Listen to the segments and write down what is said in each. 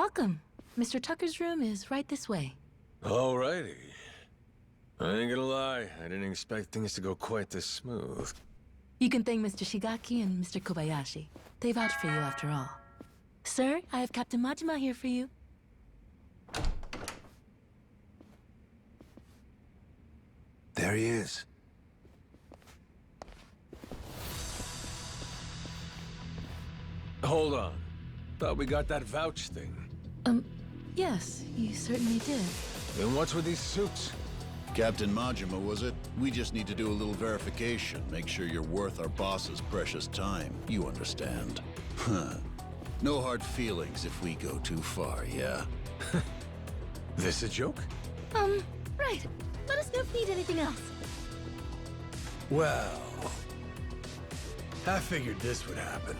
Welcome. Mr. Tucker's room is right this way. Alrighty. I ain't gonna lie, I didn't expect things to go quite this smooth. You can thank Mr. Shigaki and Mr. Kobayashi. They vouched for you after all. Sir, I have Captain Majima here for you. There he is. Hold on. Thought we got that vouch thing. Yes, you certainly did. Then what's with these suits? Captain Majima, was it? We just need to do a little verification, make sure you're worth our boss's precious time. You understand. Huh. No hard feelings if we go too far, yeah? This a joke? Right. Let us know if you need anything else. Well... I figured this would happen.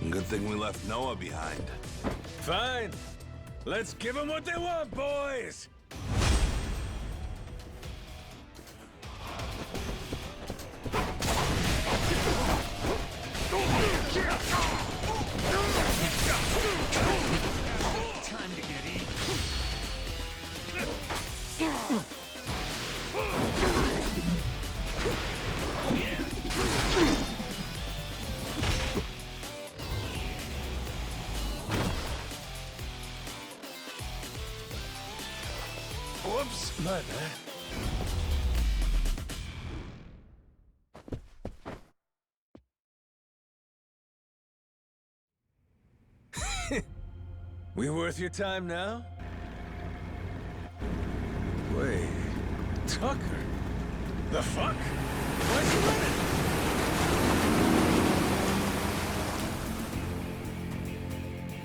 Good thing we left Noah behind. Fine. Let's give them what they want, boys! Time to get even. Whoops, my bad. We worth your time now? Wait... Tucker? The fuck? Why's he running?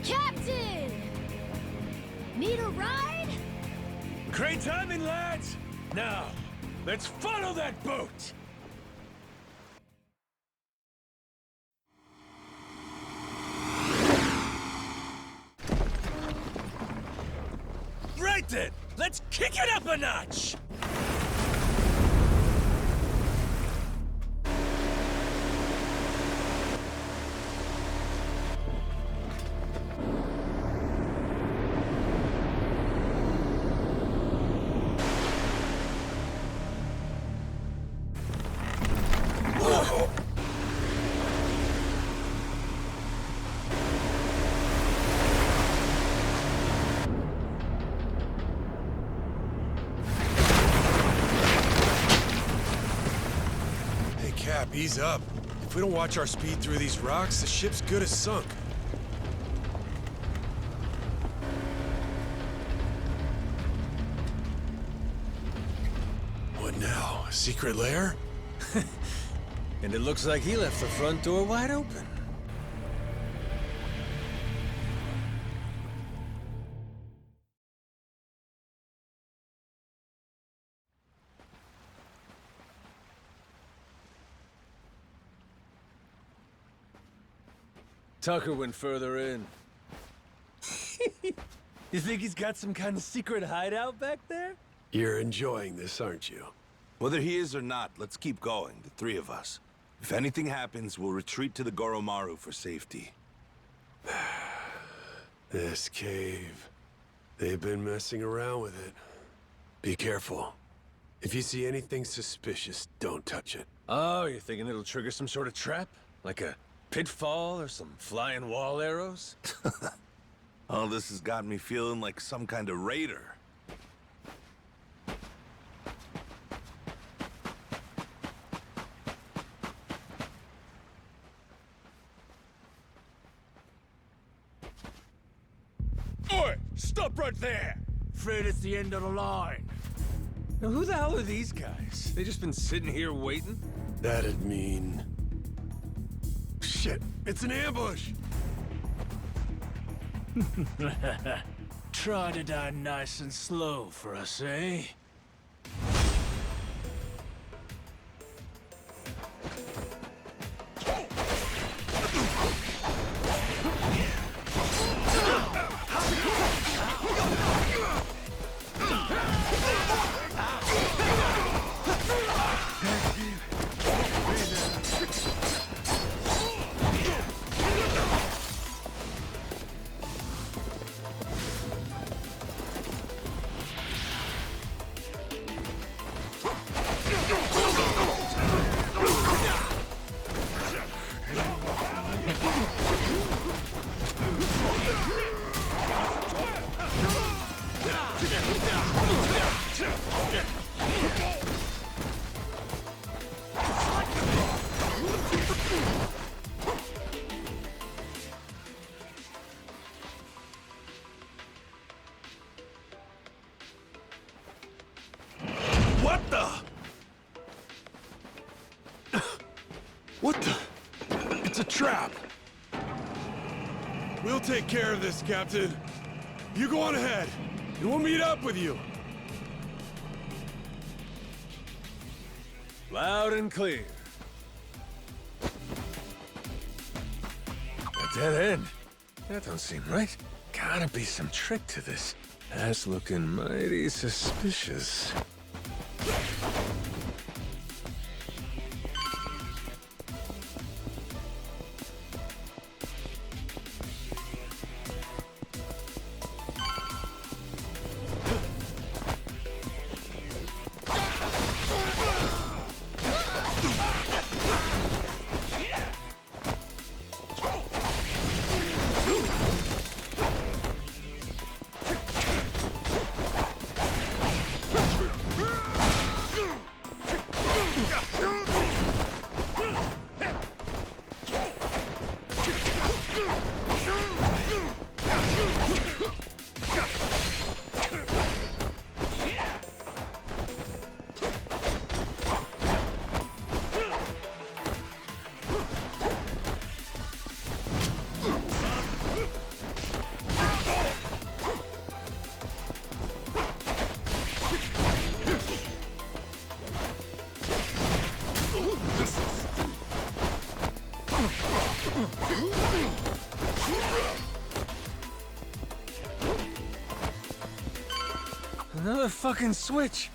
Captain! Need a ride? Great timing, lads! Now, let's follow that boat! Right then! Let's kick it up a notch! Cap, ease up. If we don't watch our speed through these rocks, the ship's good as sunk. What now? A secret lair? And it looks like he left the front door wide open. Tucker went further in. You think he's got some kind of secret hideout back there? You're enjoying this, aren't you? Whether he is or not, let's keep going, the three of us. If anything happens, we'll retreat to the Goromaru for safety. This cave. They've been messing around with it. Be careful. If you see anything suspicious, don't touch it. Oh, you're thinking it'll trigger some sort of trap? Like a pitfall or some flying wall arrows? Oh, this has got me feeling like some kind of raider. Oi! Stop right there! Afraid it's the end of the line. Now, who the hell are these guys? They just been sitting here waiting? That'd mean... Shit! It's an ambush! Try to die nice and slow for us, eh? What the? It's a trap! We'll take care of this, Captain. You go on ahead, and we'll meet up with you. Loud and clear. A dead end? That don't seem right. Gotta be some trick to this. That's looking mighty suspicious. Another fucking switch.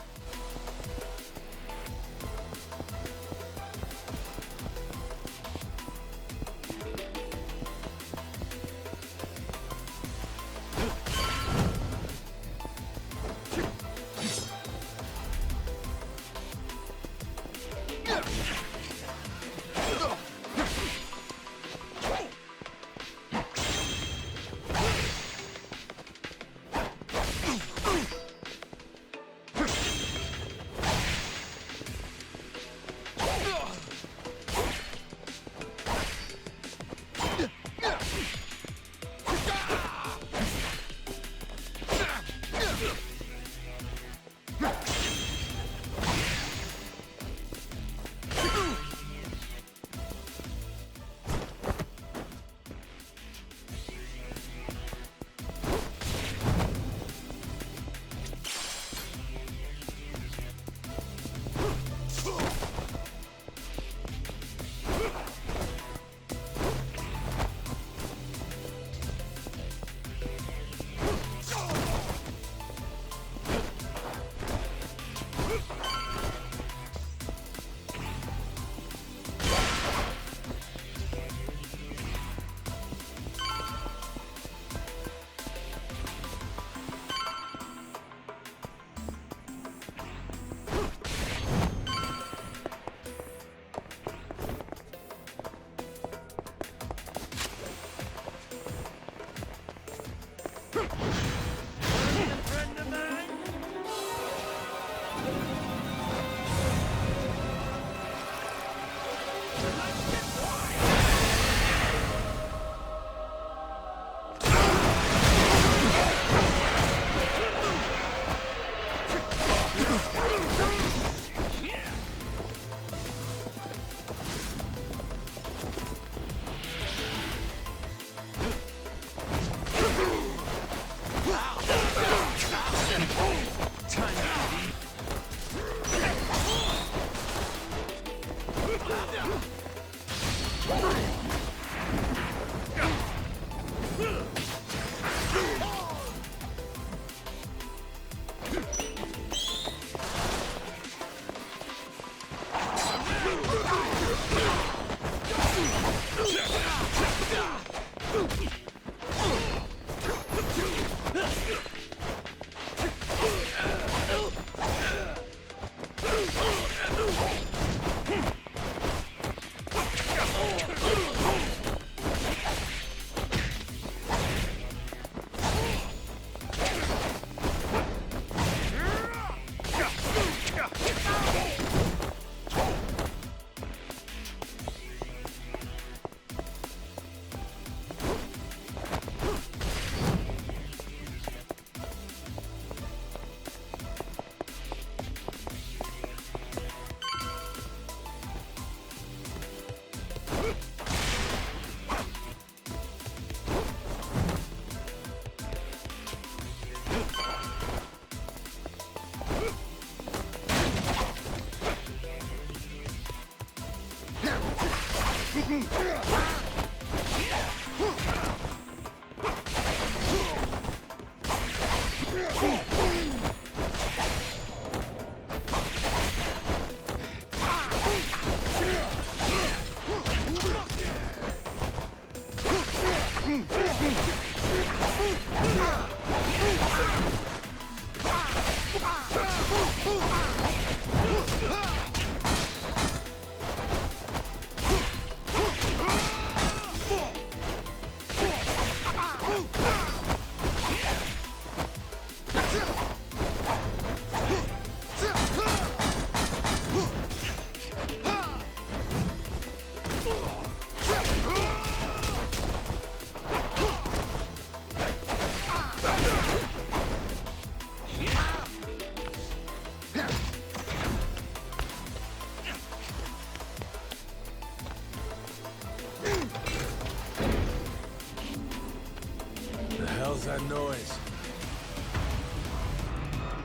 The hell's that noise?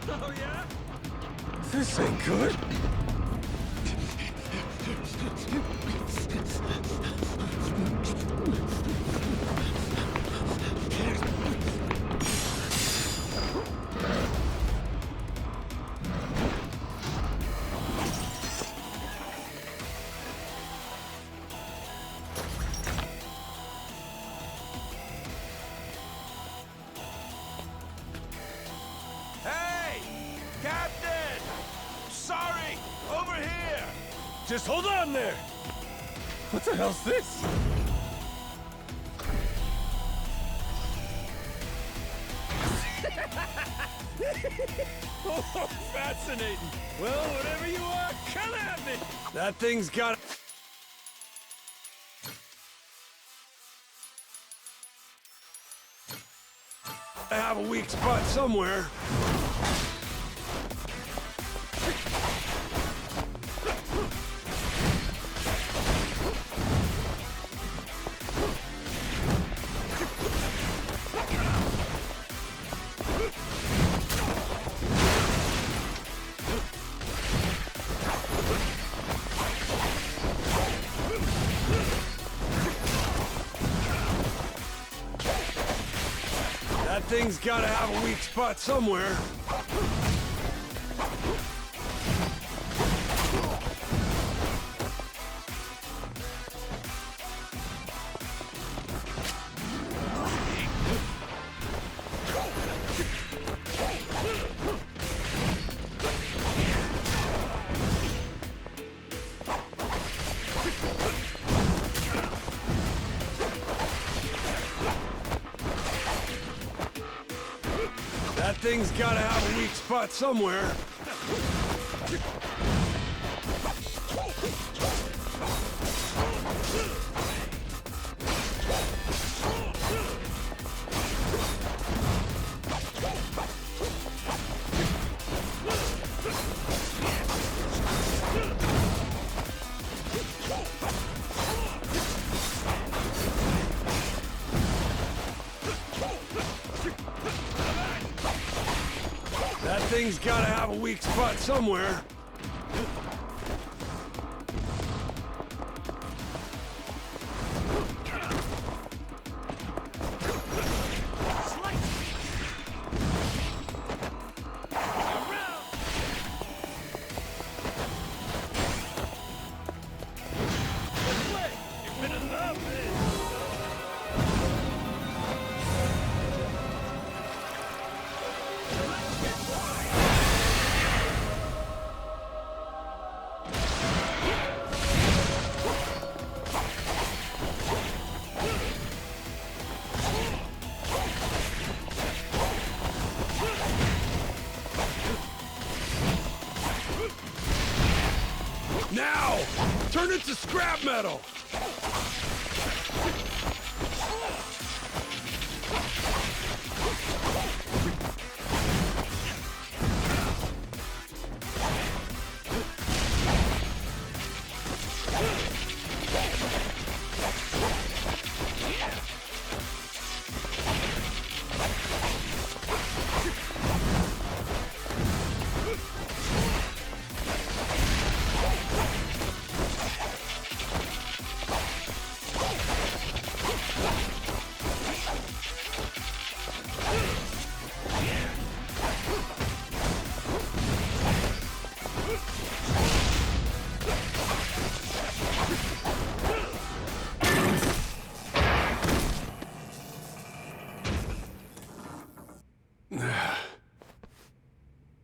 Oh, yeah? This ain't good. Hey! Captain! Sorry! Over here! Just hold on there! What the hell's this? Oh, fascinating. Well, whatever you are, come at me. That thing's got... I have a weak spot somewhere. That thing's gotta have a weak spot somewhere. That thing's gotta have a weak spot somewhere. That thing's gotta have a weak spot somewhere. Now! Turn it to scrap metal!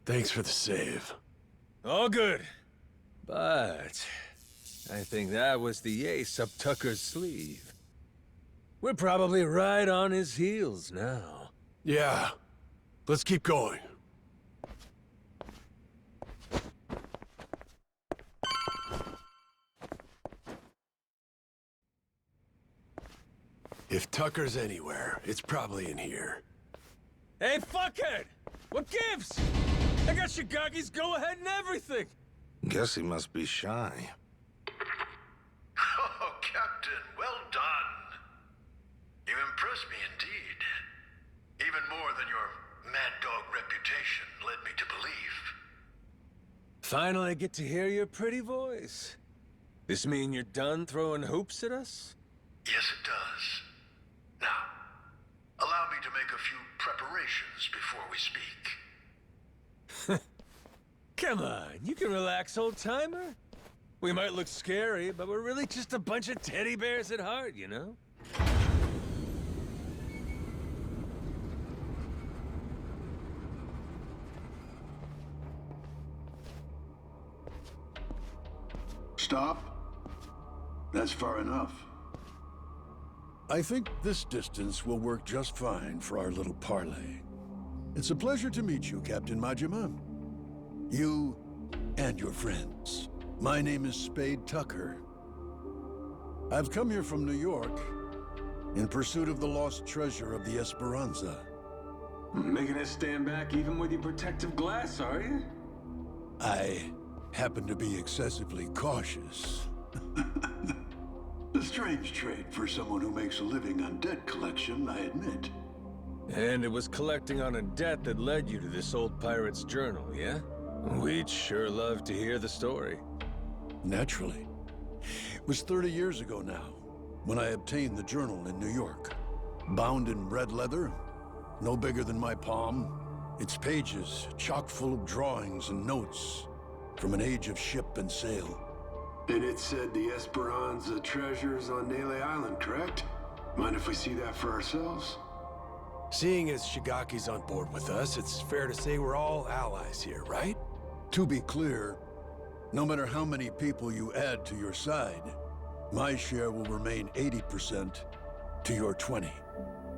Thanks for the save. All good. But I think that was the ace up Tucker's sleeve. We're probably right on his heels now. Yeah. Let's keep going. If Tucker's anywhere, it's probably in here. Hey, fuckhead! What gives? I got Shigaki's go-ahead and everything! Guess he must be shy. Oh, Captain, well done. You impressed me indeed. Even more than your mad dog reputation led me to believe. Finally get to hear your pretty voice. This mean you're done throwing hoops at us? Yes, it does. Now, allow me to make a few preparations before we speak. Come on, you can relax, old-timer. We might look scary, but we're really just a bunch of teddy bears at heart, you know? Stop. That's far enough. I think this distance will work just fine for our little parley. It's a pleasure to meet you, Captain Majima. You and your friends. My name is Spade Tucker. I've come here from New York in pursuit of the lost treasure of the Esperanza. Making us stand back even with your protective glass, are you? I happen to be excessively cautious. A strange trait for someone who makes a living on debt collection, I admit. And it was collecting on a debt that led you to this old pirate's journal, yeah? We'd sure love to hear the story. Naturally. It was 30 years ago now, when I obtained the journal in New York. Bound in red leather, no bigger than my palm, its pages chock full of drawings and notes from an age of ship and sail. And it said the Esperanza treasure's on Nele Island, correct? Mind if we see that for ourselves? Seeing as Shigaki's on board with us, it's fair to say we're all allies here, right? To be clear, no matter how many people you add to your side, my share will remain 80% to your 20.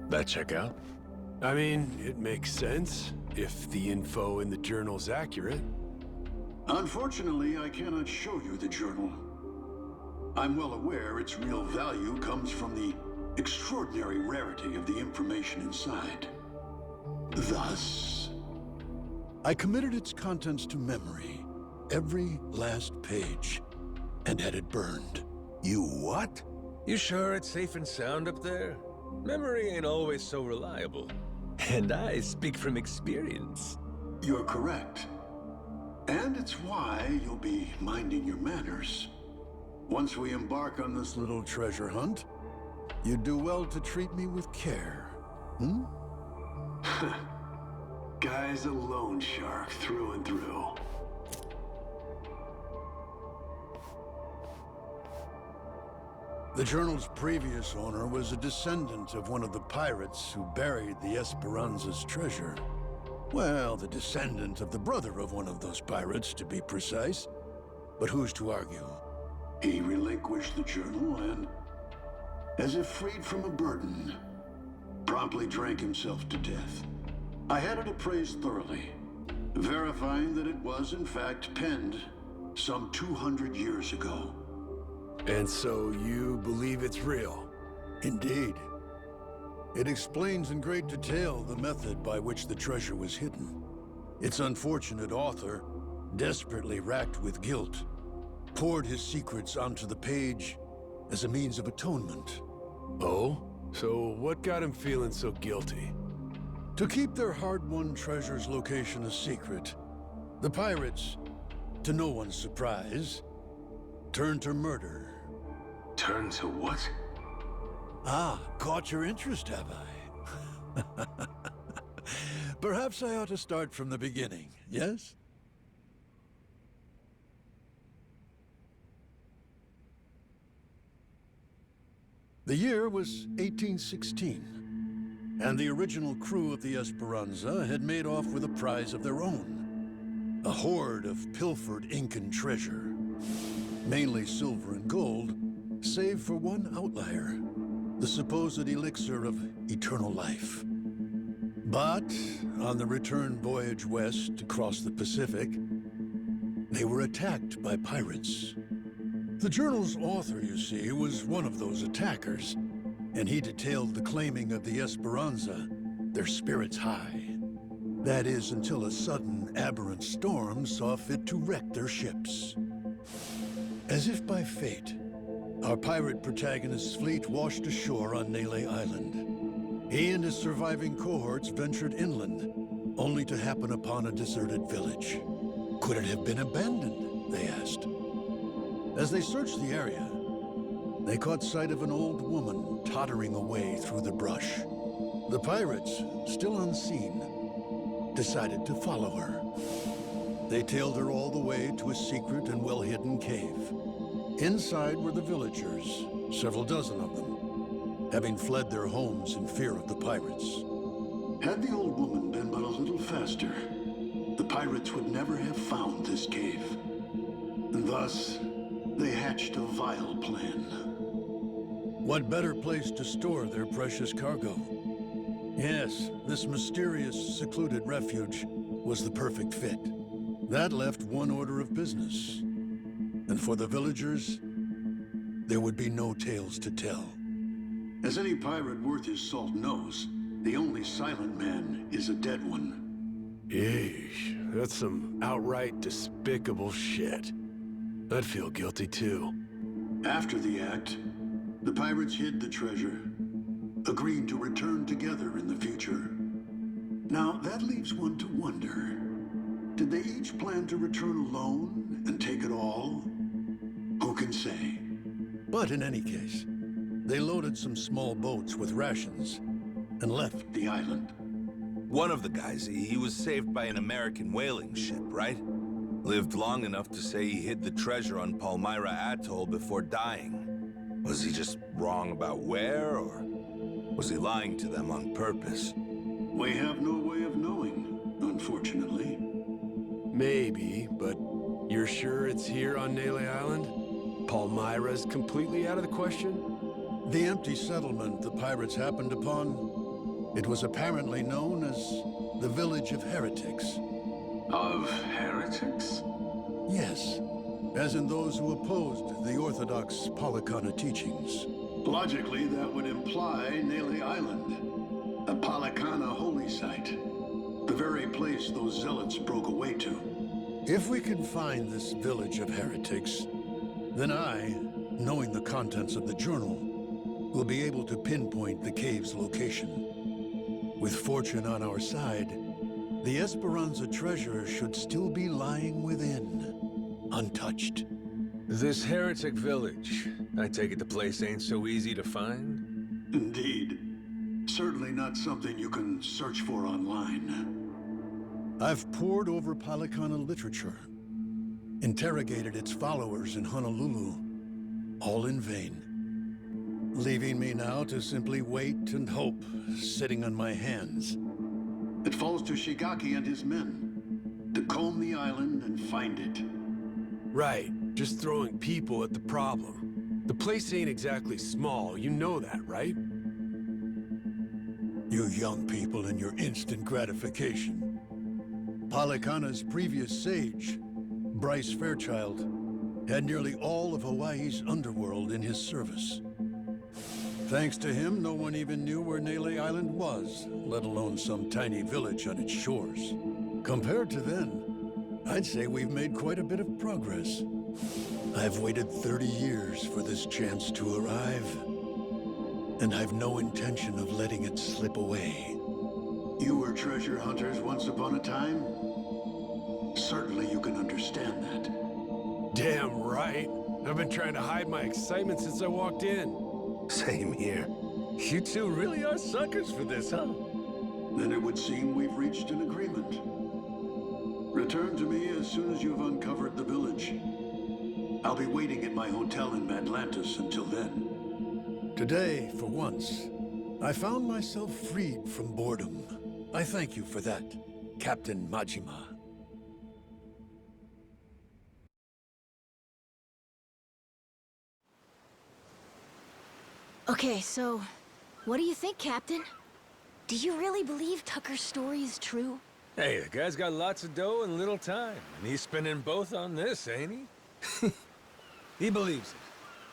That check out? I mean, it makes sense, if the info in the journal's accurate. Unfortunately, I cannot show you the journal. I'm well aware its real value comes from the extraordinary rarity of the information inside. Thus, I committed its contents to memory, every last page, and had it burned. You what? You sure it's safe and sound up there? Memory ain't always so reliable. And I speak from experience. you're correct. And it's why you'll be minding your manners. Once we embark on this Little treasure hunt, you'd do well to treat me with care. Hmm? Guy's a loan shark through and through. The journal's previous owner was a descendant of one of the pirates who buried the Esperanza's treasure. Well, the descendant of the brother of one of those pirates, to be precise. But who's to argue? He relinquished the journal and, as if freed from a burden, promptly drank himself to death. I had it appraised thoroughly, verifying that it was in fact penned some 200 years ago. And so you believe it's real? Indeed. It explains in great detail the method by which the treasure was hidden. Its unfortunate author, desperately racked with guilt, poured his secrets onto the page as a means of atonement. Oh? So what got him feeling so guilty? To keep their hard-won treasure's location a secret, the pirates, to no one's surprise, turned to murder. Turn to what? Ah, caught your interest, have I? Perhaps I ought to start from the beginning, yes? The year was 1816, and the original crew of the Esperanza had made off with a prize of their own. A hoard of pilfered Incan treasure. Mainly silver and gold, save for one outlier. The supposed elixir of eternal life. But on the return voyage west across the Pacific, they were attacked by pirates. The journal's author, you see, was one of those attackers, and he detailed the claiming of the Esperanza, their spirits high. That is, until a sudden, aberrant storm saw fit to wreck their ships. As if by fate, our pirate protagonist's fleet washed ashore on Nele Island. He and his surviving cohorts ventured inland, only to happen upon a deserted village. Could it have been abandoned, they asked. As they searched the area, they caught sight of an old woman tottering away through the brush. The pirates, still unseen, decided to follow her. They tailed her all the way to a secret and well-hidden cave. Inside were the villagers, several dozen of them, having fled their homes in fear of the pirates. Had the old woman been but a little faster, the pirates would never have found this cave. And thus, they hatched a vile plan. What better place to store their precious cargo? Yes, this mysterious, secluded refuge was the perfect fit. That left one order of business. And for the villagers, there would be no tales to tell. As any pirate worth his salt knows, the only silent man is a dead one. Yeesh, that's some outright despicable shit. I'd feel guilty too. After the act, the pirates hid the treasure, agreeing to return together in the future. Now, that leaves one to wonder. Did they each plan to return alone and take it all? Who can say? But in any case, they loaded some small boats with rations and left the island. One of the guys, he was saved by an American whaling ship, right? Lived long enough to say he hid the treasure on Palmyra Atoll before dying. Was he just wrong about where, or was he lying to them on purpose? We have no way of knowing, unfortunately. Maybe, but you're sure it's here on Nele Island? Palmyra's completely out of the question? The empty settlement the pirates happened upon, it was apparently known as the Village of Heretics. Of heretics? Yes, as in those who opposed the orthodox Polycana teachings. Logically, that would imply Nele Island, a Polycana holy site. The very place those zealots broke away to. If we can find this Village of Heretics, then I, knowing the contents of the journal, will be able to pinpoint the cave's location. With fortune on our side, the Esperanza treasure should still be lying within, untouched. This heretic village, I take it the place ain't so easy to find? Indeed. Certainly not something you can search for online. I've pored over Polycana literature, interrogated its followers in Honolulu, all in vain. Leaving me now to simply wait and hope, sitting on my hands. It falls to Shigaki and his men to comb the island and find it. Right, just throwing people at the problem. The place ain't exactly small, you know that, right? You young people and your instant gratification. Polycana's previous sage, Bryce Fairchild, had nearly all of Hawaii's underworld in his service. Thanks to him, no one even knew where Nele Island was, let alone some tiny village on its shores. Compared to then, I'd say we've made quite a bit of progress. I've waited 30 years for this chance to arrive, and I've no intention of letting it slip away. You were treasure hunters once upon a time? Certainly you can understand that. Damn right. I've been trying to hide my excitement since I walked in. Same here. You two really are suckers for this, huh? Then it would seem we've reached an agreement. Return to me as soon as you've uncovered the village. I'll be waiting at my hotel in Atlantis until then. Today, for once, I found myself freed from boredom. I thank you for that, Captain Majima. Okay, so what do you think, Captain? Do you really believe Tucker's story is true? Hey, the guy's got lots of dough and little time, and he's spending both on this, ain't he? He believes it.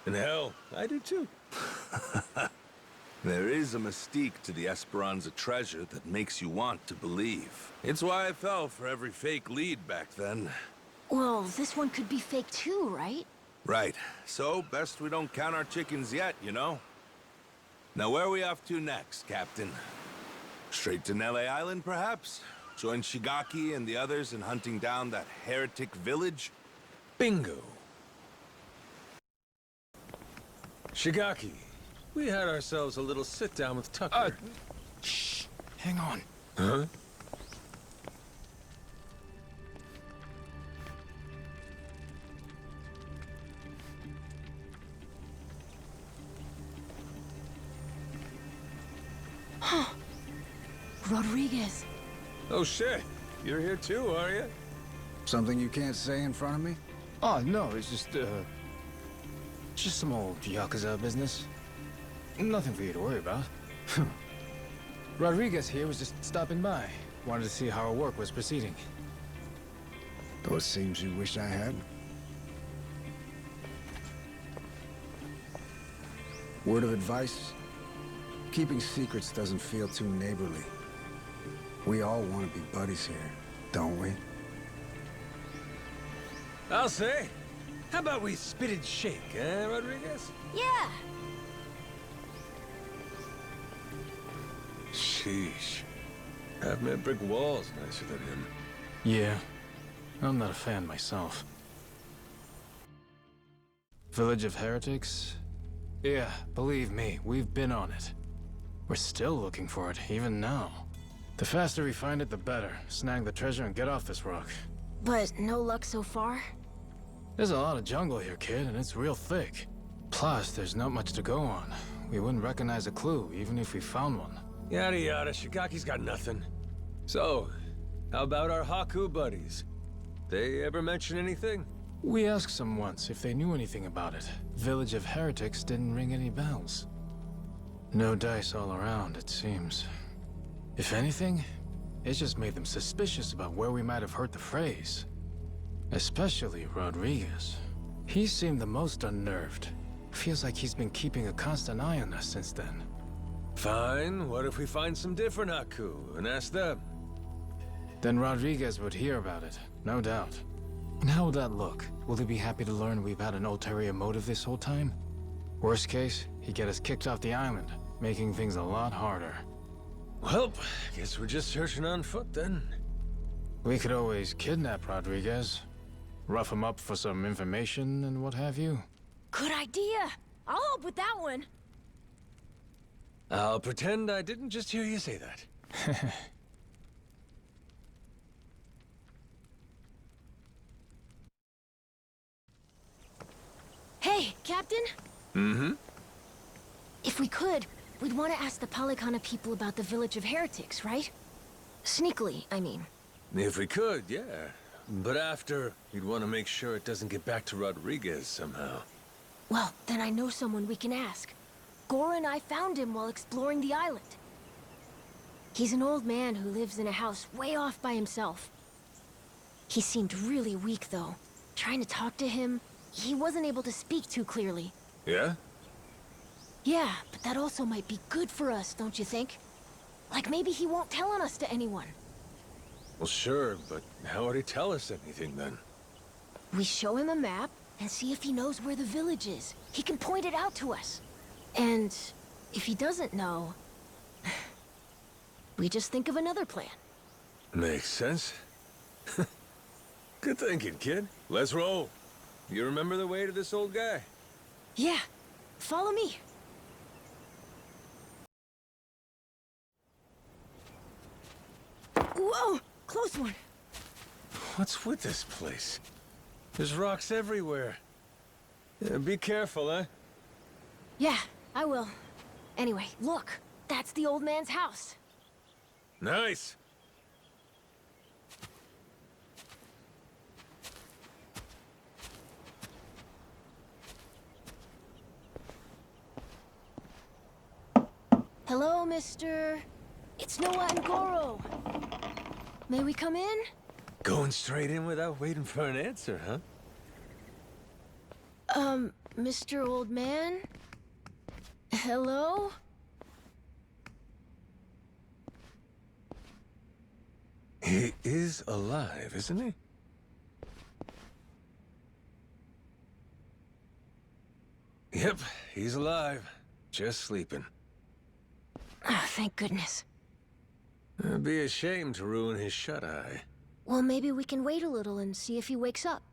And hell, I do too. There is a mystique to the Esperanza treasure that makes you want to believe. It's why I fell for every fake lead back then. Well, this one could be fake too, right? Right. So, best we don't count our chickens yet, you know? Now, where are we off to next, Captain? Straight to Nele Island, perhaps? Join Shigaki and the others in hunting down that heretic village? Bingo. Shigaki, we had ourselves a little sit-down with Tucker. Shh. Hang on. Huh? Rodriguez. Oh shit, you're here too, are you? Something you can't say in front of me? Oh, no, it's just some old Yakuza business. Nothing for you to worry about. Rodriguez here was just stopping by. Wanted to see how our work was proceeding. Those seems you wish I had. Word of advice? Keeping secrets doesn't feel too neighborly. We all want to be buddies here, don't we? I'll say. How about we spit and shake, eh, Rodriguez? Yeah. Sheesh. Half-man brick walls nicer than him. Yeah, I'm not a fan myself. Village of Heretics? Yeah, believe me, we've been on it. We're still looking for it, even now. The faster we find it, the better. Snag the treasure and get off this rock. But no luck so far? There's a lot of jungle here, kid, and it's real thick. Plus, there's not much to go on. We wouldn't recognize a clue, even if we found one. Yada yada, Shigaki's got nothing. So, how about our Haku buddies? They ever mention anything? We asked them once if they knew anything about it. Village of Heretics didn't ring any bells. No dice all around, it seems. If anything, it just made them suspicious about where we might have heard the phrase. Especially Rodriguez. He seemed the most unnerved. Feels like he's been keeping a constant eye on us since then. Fine, what if we find some different Haku and ask them? Then Rodriguez would hear about it, no doubt. And how would that look? Will he be happy to learn we've had an ulterior motive this whole time? Worst case, he'd get us kicked off the island, making things a lot harder. Well, guess we're just searching on foot then. We could always kidnap Rodriguez, rough him up for some information and what have you. Good idea. I'll help with that one. I'll pretend I didn't just hear you say that. Hey, Captain? Mm-hmm. If we could, we'd want to ask the Palikana people about the Village of Heretics, right? Sneakily, I mean. If we could, yeah. But after, you'd want to make sure it doesn't get back to Rodriguez somehow. Well, then I know someone we can ask. Gora and I found him while exploring the island. He's an old man who lives in a house way off by himself. He seemed really weak, though. Trying to talk to him, he wasn't able to speak too clearly. Yeah? Yeah, but that also might be good for us, don't you think? Like maybe he won't tell on us to anyone. Well, sure, but how would he tell us anything then? We show him a map and see if he knows where the village is. He can point it out to us. And if he doesn't know, we just think of another plan. Makes sense. Good thinking, kid. Let's roll. You remember the way to this old guy? Yeah, follow me. Whoa, close one. What's with this place? There's rocks everywhere. Yeah, be careful, huh? Yeah, I will. Anyway, look. That's the old man's house. Nice. Hello, mister. It's Noah and Goro. May we come in? Going straight in without waiting for an answer, huh? Mr. Old Man? Hello? He is alive, isn't he? Yep, he's alive. Just sleeping. Ah, thank goodness. It'd be a shame to ruin his shut-eye. Well, maybe we can wait a little and see if he wakes up.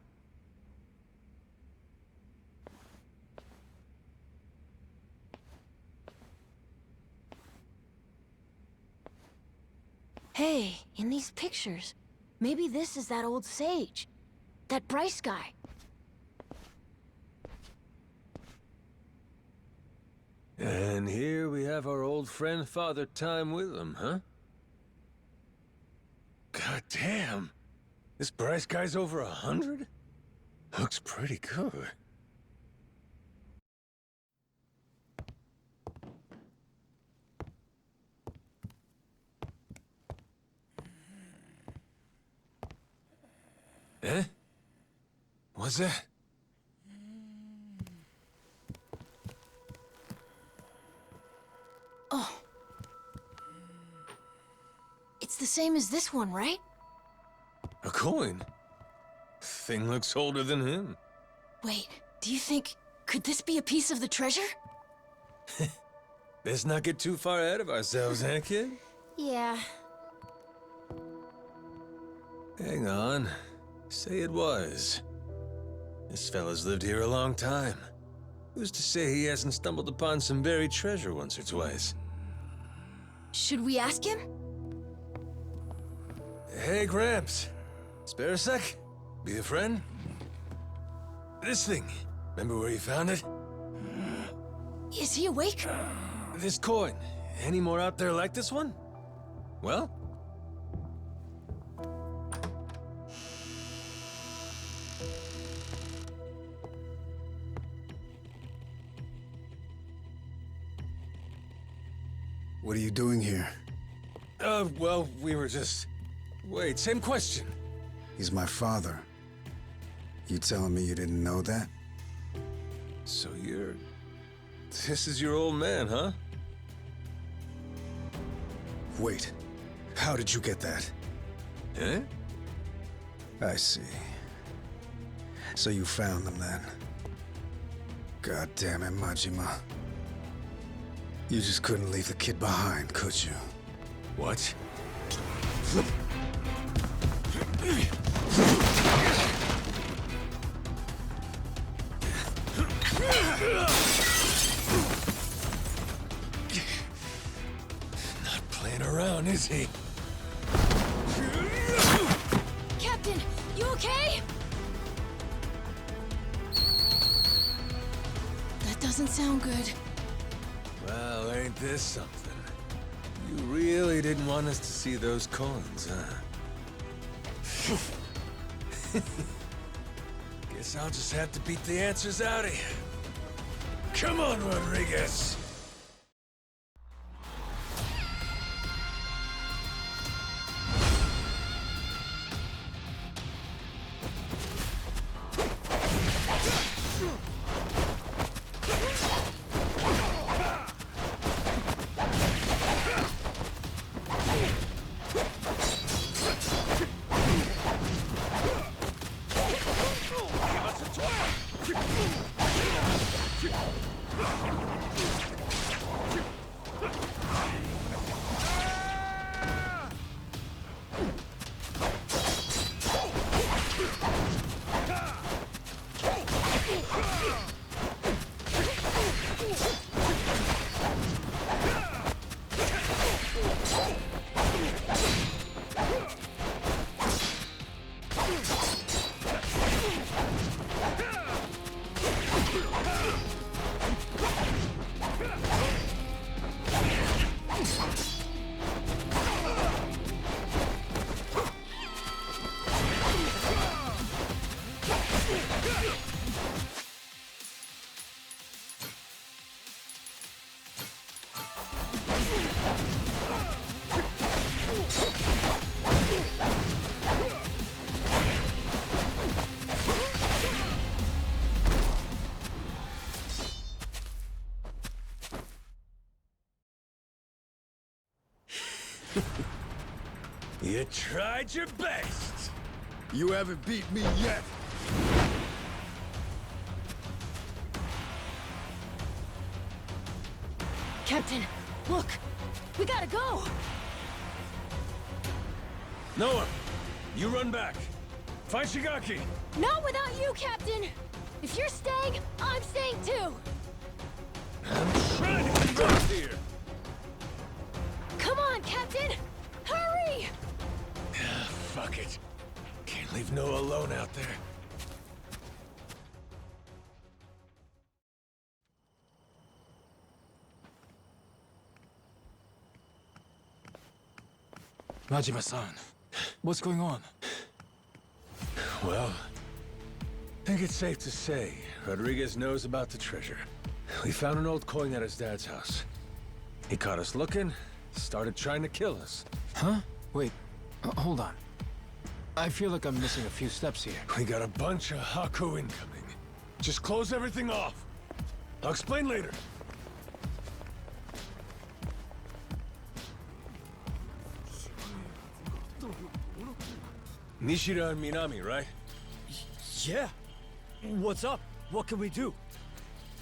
Hey, in these pictures, maybe this is that old sage. That Bryce guy. And here we have our old friend Father Time with him, huh? God damn! This Bryce guy's over 100? Looks pretty good. Eh? What's that? Oh. It's the same as this one, right? A coin? Thing looks older than him. Wait, do you think... could this be a piece of the treasure? Let's not get too far ahead of ourselves, eh, kid? Yeah. Hang on. Say it was. This fella's lived here a long time. Who's to say he hasn't stumbled upon some buried treasure once or twice? Should we ask him? Hey, Gramps. Spare a sec? Be a friend? This thing. Remember where you found it? Is he awake? This coin. Any more out there like this one? Well? What are you doing here? Well, we were just... Wait, same question. He's my father. You telling me you didn't know that? So you're... This is your old man, huh? Wait, how did you get that? Eh? I see. So you found them then? God damn it, Majima. You just couldn't leave the kid behind, could you? What? Not playing around, is he? Captain, you okay? That doesn't sound good. Well, ain't this something? You really didn't want us to see those coins, huh? Guess I'll just have to beat the answers out of you. Come on, Rodriguez! You tried your best! You haven't beat me yet! Captain, look! We gotta go! Noah, you run back. Find Shigaki! Not without you, Captain! If you're staying, I'm staying too! I'm trying to get back here! Come on, Captain! Hurry! Fuck it. Can't leave Noah alone out there. Majima-san, what's going on? Well, I think it's safe to say Rodriguez knows about the treasure. We found an old coin at his dad's house. He caught us looking, started trying to kill us. Huh? Wait, hold on. I feel like I'm missing a few steps here. We got a bunch of Haku incoming. Just close everything off. I'll explain later. Nishida and Minami, right? Yeah. What's up? What can we do?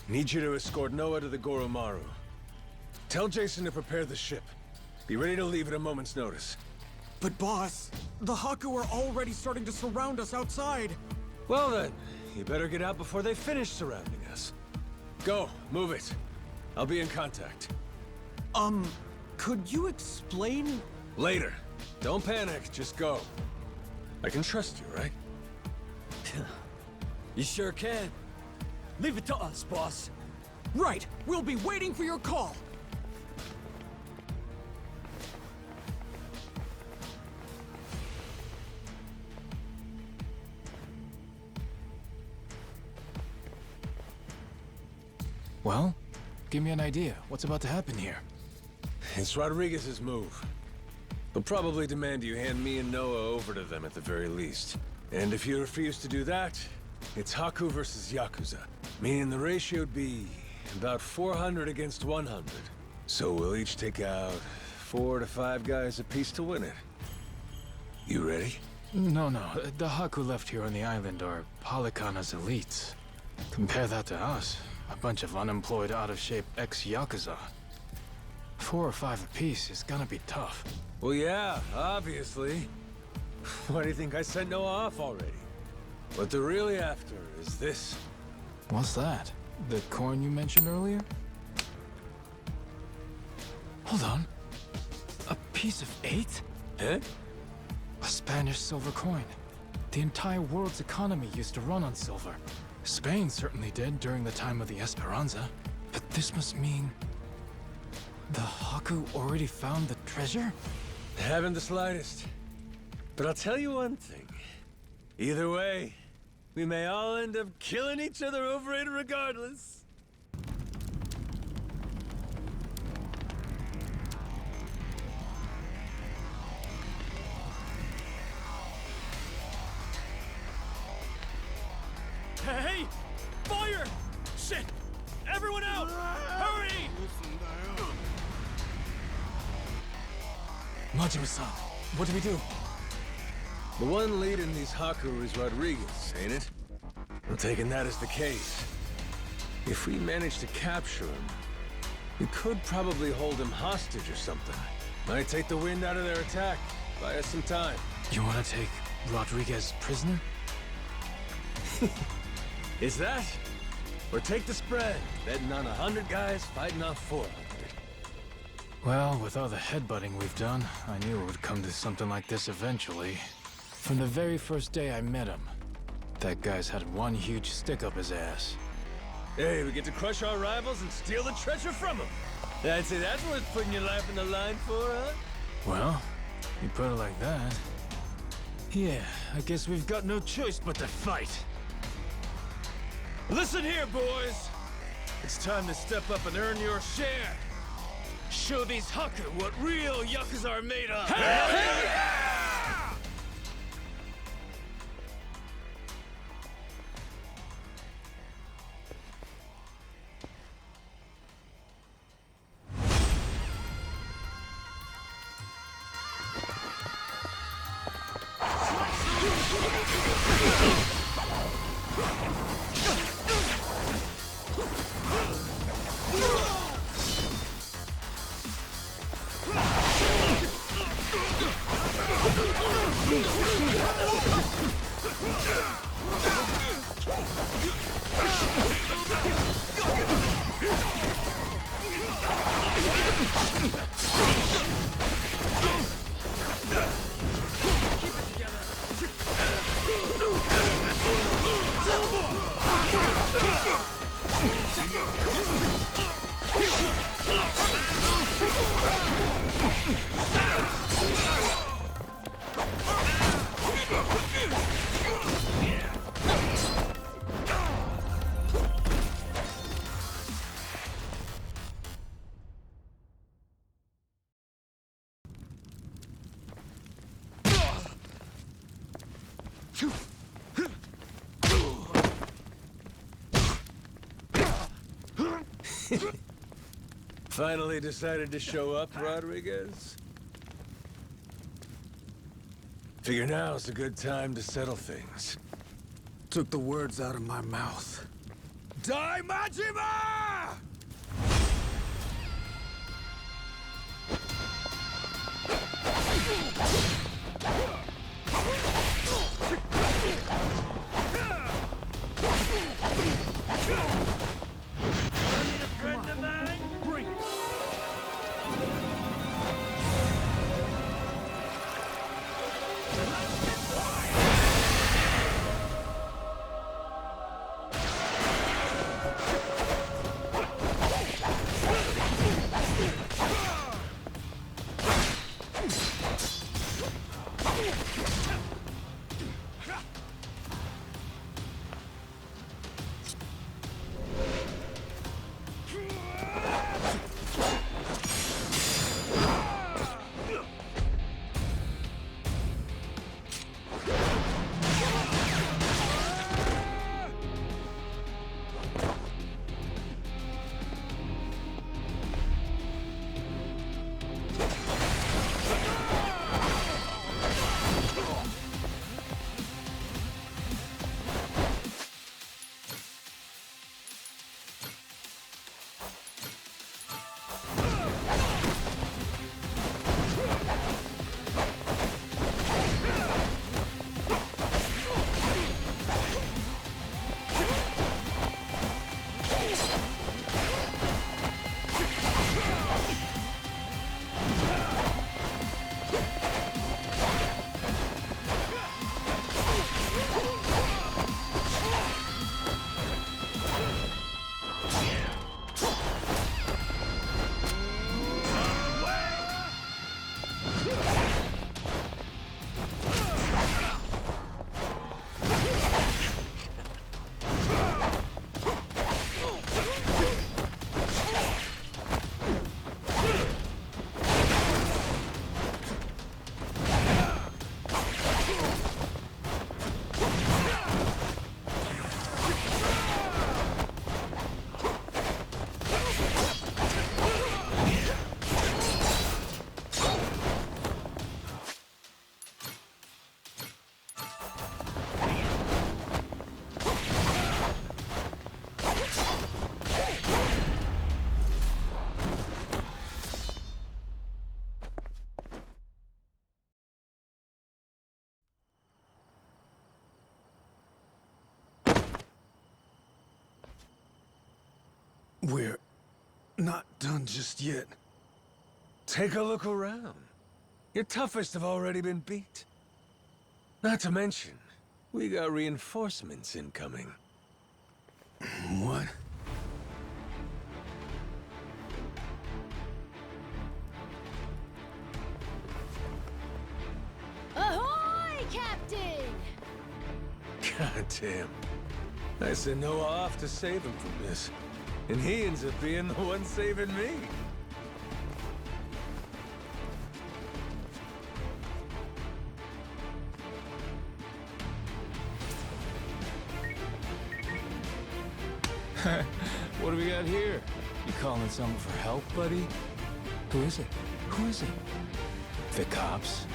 Need you to escort Noah to the Goromaru. Tell Jason to prepare the ship. Be ready to leave at a moment's notice. But boss, the Haku are already starting to surround us outside. Well then, you better get out before they finish surrounding us. Go, move it. I'll be in contact. Could you explain? Later. Don't panic, just go. I can trust you, right? You sure can. Leave it to us, boss. Right, we'll be waiting for your call. Well, give me an idea. What's about to happen here? It's Rodriguez's move. They'll probably demand you hand me and Noah over to them at the very least. And if you refuse to do that, it's Haku versus Yakuza. Meaning the ratio'd be about 400 against 100. So we'll each take out 4 to 5 guys apiece to win it. You ready? No. The Haku left here on the island are Polycana's elites. Compare that to us. A bunch of unemployed, out-of-shape ex-Yakuza. 4 or 5 apiece is gonna be tough. Well, yeah, obviously. Why do you think I sent Noah off already? What they're really after is this. What's that? The coin you mentioned earlier? Hold on. A piece of 8? Huh? A Spanish silver coin. The entire world's economy used to run on silver. Spain certainly did during the time of the Esperanza. But this must mean... the Haku already found the treasure? Haven't the slightest. But I'll tell you one thing. Either way, we may all end up killing each other over it regardless. Hey! Fire! Shit! Everyone out! Hurry! Majima-san, what do we do? The one leading these Haku is Rodriguez, ain't it? I'm taking that as the case. If we manage to capture him, we could probably hold him hostage or something. Might take the wind out of their attack. Buy us some time. You want to take Rodriguez prisoner? Is that? Or take the spread, betting on 100 guys fighting off 400. Well, with all the headbutting we've done, I knew it would come to something like this eventually. From the very first day I met him, that guy's had one huge stick up his ass. Hey, we get to crush our rivals and steal the treasure from them. I'd say that's worth putting your life in the line for, huh? Well, you put it like that. Yeah, I guess we've got no choice but to fight. Listen here, boys. It's time to step up and earn your share. Show these Haku what real Yakuza are made of. Hell yeah! Finally decided to show up, Rodriguez? Figure now's a good time to settle things. Took the words out of my mouth. Die, Majima! We're not done just yet. Take a look around. Your toughest have already been beat. Not to mention, we got reinforcements incoming. What? Ahoy, Captain! God damn. I sent Noah off to save him from this. And he ends up being the one saving me. What do we got here? You calling someone for help, buddy? Who is it? Who is it? The cops?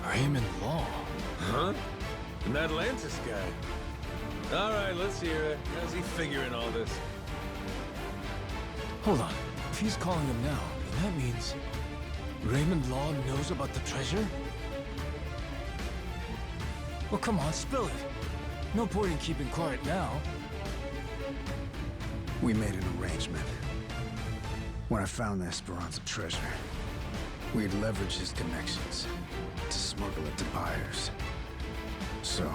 Raymond Law? Huh? An Atlantis guy. All right, let's hear it. How's he figuring all this? Hold on. If he's calling him now, then that means Raymond Law knows about the treasure? Well, come on, spill it. No point in keeping quiet now. We made an arrangement. When I found the Esperanza treasure, we'd leverage his connections to smuggle it to buyers. So,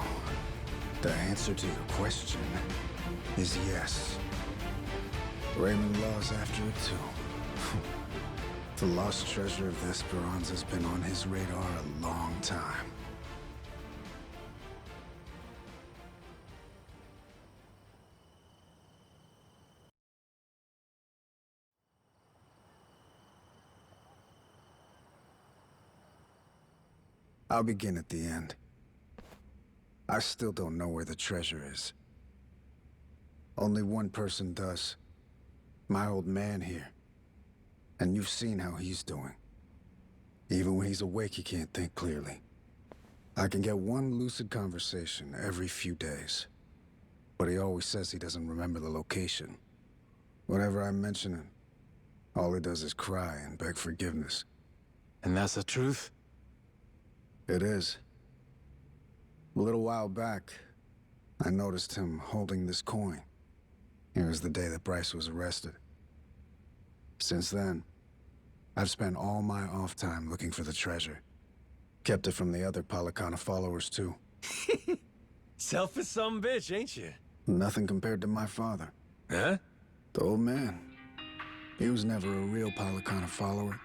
the answer to your question is yes. Raymond Law's after it too. The lost treasure of the Esperanza's been on his radar a long time. I'll begin at the end. I still don't know where the treasure is. Only one person does. My old man here. And you've seen how he's doing. Even when he's awake, he can't think clearly. I can get one lucid conversation every few days. But he always says he doesn't remember the location. Whenever I mention it, all he does is cry and beg forgiveness. And that's the truth? It is. A little while back, I noticed him holding this coin. It was the day that Bryce was arrested. Since then, I've spent all my off time looking for the treasure. Kept it from the other Palicana followers, too. Selfish some bitch, ain't you? Nothing compared to my father. Huh? The old man. He was never a real Palicana follower.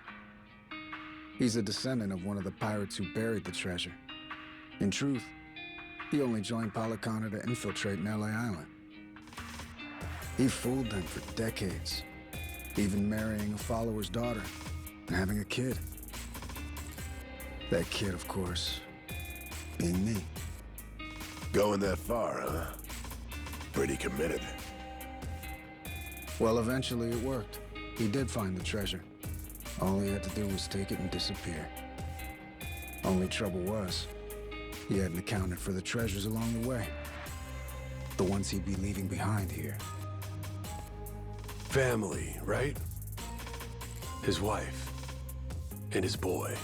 He's a descendant of one of the pirates who buried the treasure. In truth, he only joined Palicana to infiltrate Nelly Island. He fooled them for decades, even marrying a follower's daughter and having a kid. That kid, of course, being me. Going that far, huh? Pretty committed. Well, eventually it worked. He did find the treasure. All he had to do was take it and disappear. Only trouble was, he hadn't accounted for the treasures along the way. The ones he'd be leaving behind here. Family, right? His wife. And his boy.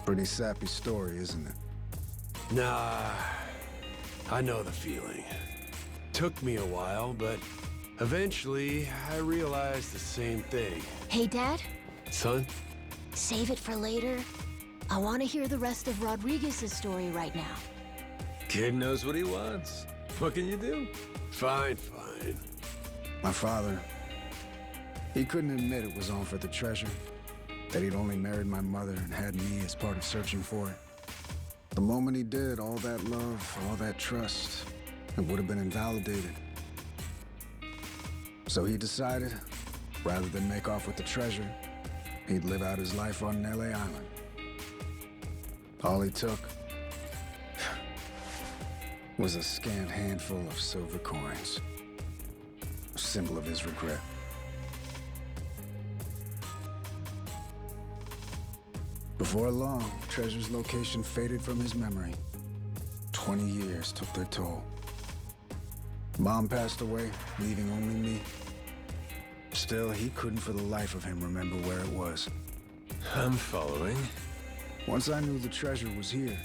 Pretty sappy story, isn't it? Nah, I know the feeling. Took me a while, but eventually I realized the same thing. Hey, Dad? Son? Save it for later. I want to hear the rest of Rodriguez's story right now. Kid knows what he wants. What can you do? Fine, fine. My father, he couldn't admit it was all for the treasure. That he'd only married my mother and had me as part of searching for it. The moment he did, all that love, all that trust, it would have been invalidated. So he decided, rather than make off with the treasure, he'd live out his life on Nelly Island. All he took was a scant handful of silver coins. A symbol of his regret. Before long, Treasure's location faded from his memory. 20 years took their toll. Mom passed away, leaving only me. Still, he couldn't for the life of him remember where it was. I'm following. Once I knew the treasure was here,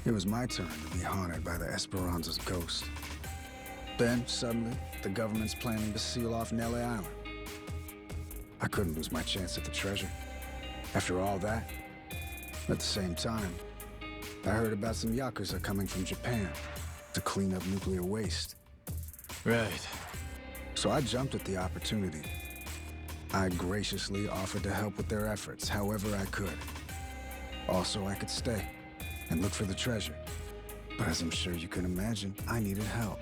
it was my turn to be haunted by the Esperanza's ghost. Then, suddenly, the government's planning to seal off Nelly Island. I couldn't lose my chance at the treasure. After all that, at the same time, I heard about some Yakuza coming from Japan to clean up nuclear waste. Right. So I jumped at the opportunity. I graciously offered to help with their efforts however I could. Also, I could stay and look for the treasure. But as I'm sure you can imagine, I needed help.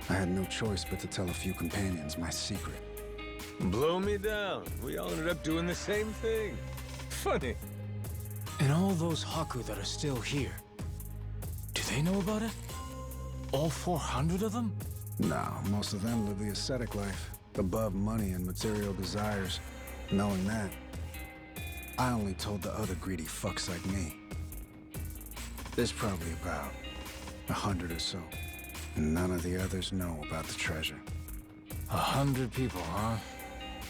I had no choice but to tell a few companions my secret. Blow me down. We all ended up doing the same thing. Funny. And all those Haku that are still here, do they know about it? All 400 of them? No, most of them live the ascetic life, above money and material desires. Knowing that, I only told the other greedy fucks like me. There's probably about 100 or so. And none of the others know about the treasure. 100 people, huh?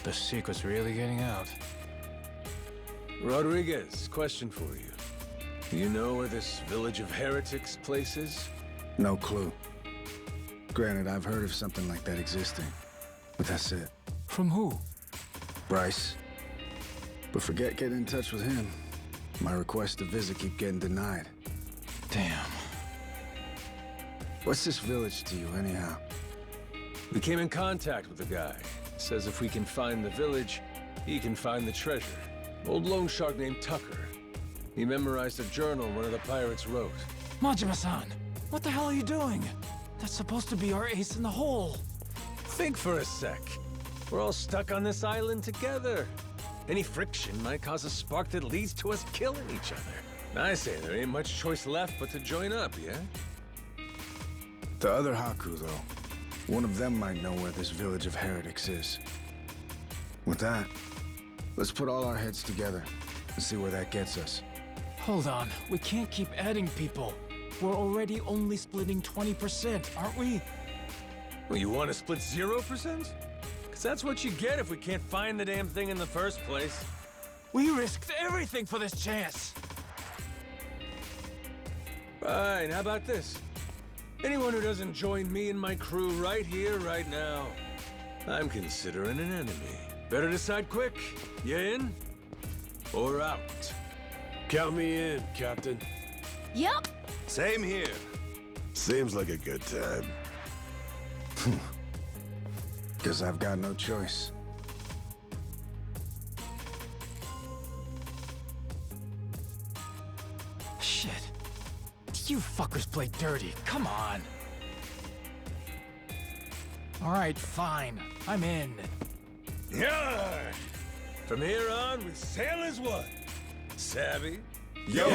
The secret's really getting out. Rodriguez, question for you. Do you know where this village of heretics place is? No clue. Granted, I've heard of something like that existing. But that's it. From who? Bryce. But forget getting in touch with him. My requests to visit keep getting denied. Damn. What's this village to you, anyhow? We came in contact with the guy. Says if we can find the village, he can find the treasure. Old loan shark named Tucker. He memorized a journal one of the pirates wrote. Majima-san, what the hell are you doing? That's supposed to be our ace in the hole. Think for a sec. We're all stuck on this island together. Any friction might cause a spark that leads to us killing each other. I say there ain't much choice left but to join up, yeah? The other Haku, though. One of them might know where this village of heretics is. With that, let's put all our heads together and see where that gets us. Hold on, we can't keep adding people. We're already only splitting 20%, aren't we? Well, you want to split 0%? Because that's what you get if we can't find the damn thing in the first place. We risked everything for this chance. Fine, how about this? Anyone who doesn't join me and my crew right here, right now, I'm considering an enemy. Better decide quick. You in? Or out? Count me in, Captain. Yep. Same here. Seems like a good time. Guess I've got no choice. Shit. You fuckers play dirty. Come on. All right, fine. I'm in. Yeah! From here on, we sail as one. Savvy? Yo!